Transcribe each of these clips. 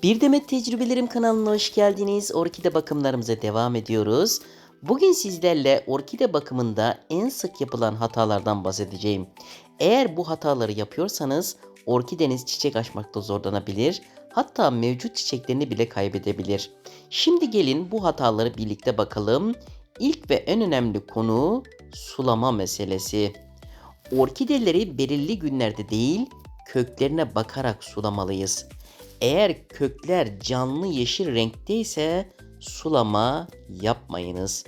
Bir Demet Tecrübelerim kanalına hoş geldiniz. Orkide bakımlarımıza devam ediyoruz. Bugün sizlerle orkide bakımında en sık yapılan hatalardan bahsedeceğim. Eğer bu hataları yapıyorsanız orkideniz çiçek açmakta zorlanabilir, hatta mevcut çiçeklerini bile kaybedebilir. Şimdi gelin bu hataları birlikte bakalım. İlk ve en önemli konu sulama meselesi. Orkideleri belirli günlerde değil, köklerine bakarak sulamalıyız. Eğer kökler canlı yeşil renkte ise sulama yapmayınız.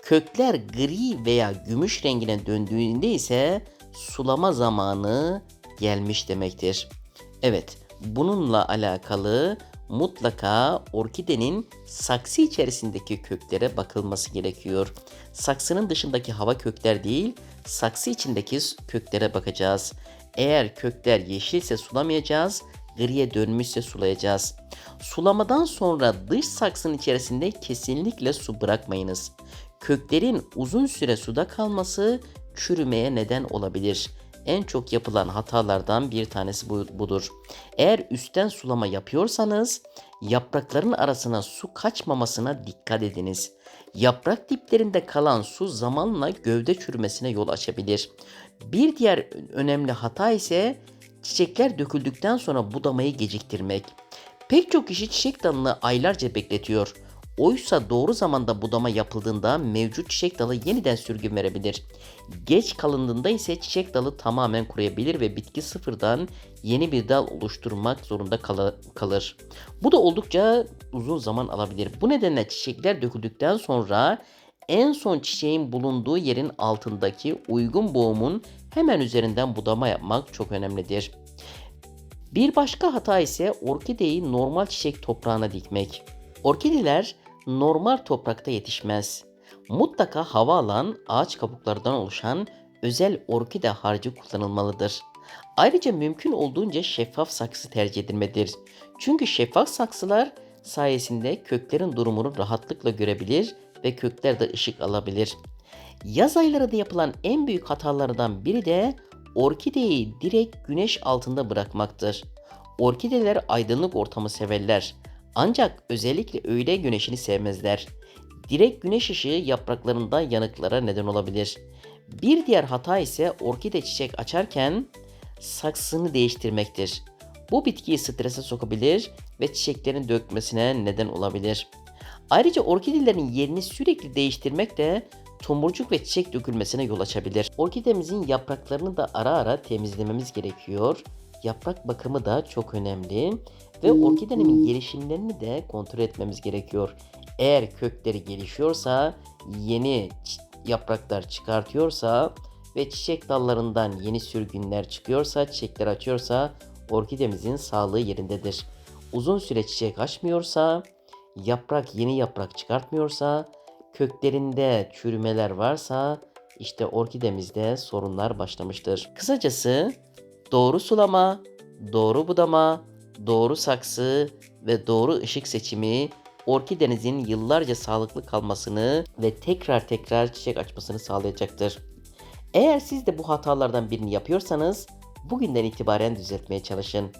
Kökler gri veya gümüş rengine döndüğünde ise sulama zamanı gelmiş demektir. Evet, bununla alakalı mutlaka orkidenin saksı içerisindeki köklere bakılması gerekiyor. Saksının dışındaki hava kökler değil, saksı içindeki köklere bakacağız. Eğer kökler yeşilse sulamayacağız, griye dönmüşse sulayacağız. Sulamadan sonra dış saksının içerisinde kesinlikle su bırakmayınız. Köklerin uzun süre suda kalması çürümeye neden olabilir. En çok yapılan hatalardan bir tanesi budur. Eğer üstten sulama yapıyorsanız yaprakların arasına su kaçmamasına dikkat ediniz. Yaprak diplerinde kalan su zamanla gövde çürümesine yol açabilir. Bir diğer önemli hata ise çiçekler döküldükten sonra budamayı geciktirmek. Pek çok kişi çiçek dalını aylarca bekletiyor. Oysa doğru zamanda budama yapıldığında mevcut çiçek dalı yeniden sürgün verebilir. Geç kalındığında ise çiçek dalı tamamen kuruyabilir ve bitki sıfırdan yeni bir dal oluşturmak zorunda kalır. Bu da oldukça uzun zaman alabilir. Bu nedenle çiçekler döküldükten sonra en son çiçeğin bulunduğu yerin altındaki uygun boğumun hemen üzerinden budama yapmak çok önemlidir. Bir başka hata ise orkideyi normal çiçek toprağına dikmek. Orkideler normal toprakta yetişmez. Mutlaka hava alan ağaç kabuklarından oluşan özel orkide harcı kullanılmalıdır. Ayrıca mümkün olduğunca şeffaf saksı tercih edilmelidir. Çünkü şeffaf saksılar sayesinde köklerin durumunu rahatlıkla görebilir ve kökler de ışık alabilir. Yaz aylarında yapılan en büyük hatalardan biri de orkideyi direkt güneş altında bırakmaktır. Orkideler aydınlık ortamı severler. Ancak özellikle öğle güneşini sevmezler. Direkt güneş ışığı yapraklarında yanıklara neden olabilir. Bir diğer hata ise orkide çiçek açarken saksını değiştirmektir. Bu bitkiyi strese sokabilir ve çiçeklerin dökmesine neden olabilir. Ayrıca orkidelerin yerini sürekli değiştirmek de tomurcuk ve çiçek dökülmesine yol açabilir. Orkidemizin yapraklarını da ara ara temizlememiz gerekiyor. Yaprak bakımı da çok önemli ve orkidenin gelişimlerini de kontrol etmemiz gerekiyor. Eğer kökleri gelişiyorsa, yeni yapraklar çıkartıyorsa ve çiçek dallarından yeni sürgünler çıkıyorsa, çiçekler açıyorsa orkidemizin sağlığı yerindedir. Uzun süre çiçek açmıyorsa, yeni yaprak çıkartmıyorsa, köklerinde çürümeler varsa işte orkidemizde sorunlar başlamıştır. Kısacası doğru sulama, doğru budama, doğru saksı ve doğru ışık seçimi orkidenizin yıllarca sağlıklı kalmasını ve tekrar tekrar çiçek açmasını sağlayacaktır. Eğer siz de bu hatalardan birini yapıyorsanız bugünden itibaren düzeltmeye çalışın.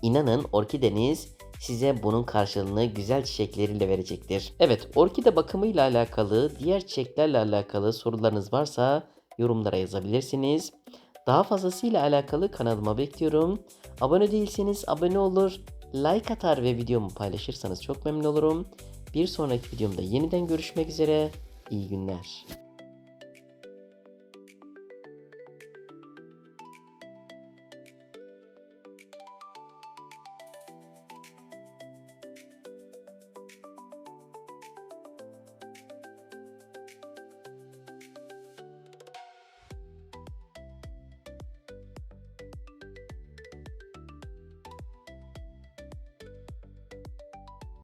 İnanın orkideniz size bunun karşılığını güzel çiçekleriyle verecektir. Evet, orkide bakımıyla alakalı, diğer çiçeklerle alakalı sorularınız varsa yorumlara yazabilirsiniz. Daha fazlasıyla alakalı kanalıma bekliyorum. Abone değilseniz abone olur, like atar ve videomu paylaşırsanız çok memnun olurum. Bir sonraki videomda yeniden görüşmek üzere. İyi günler.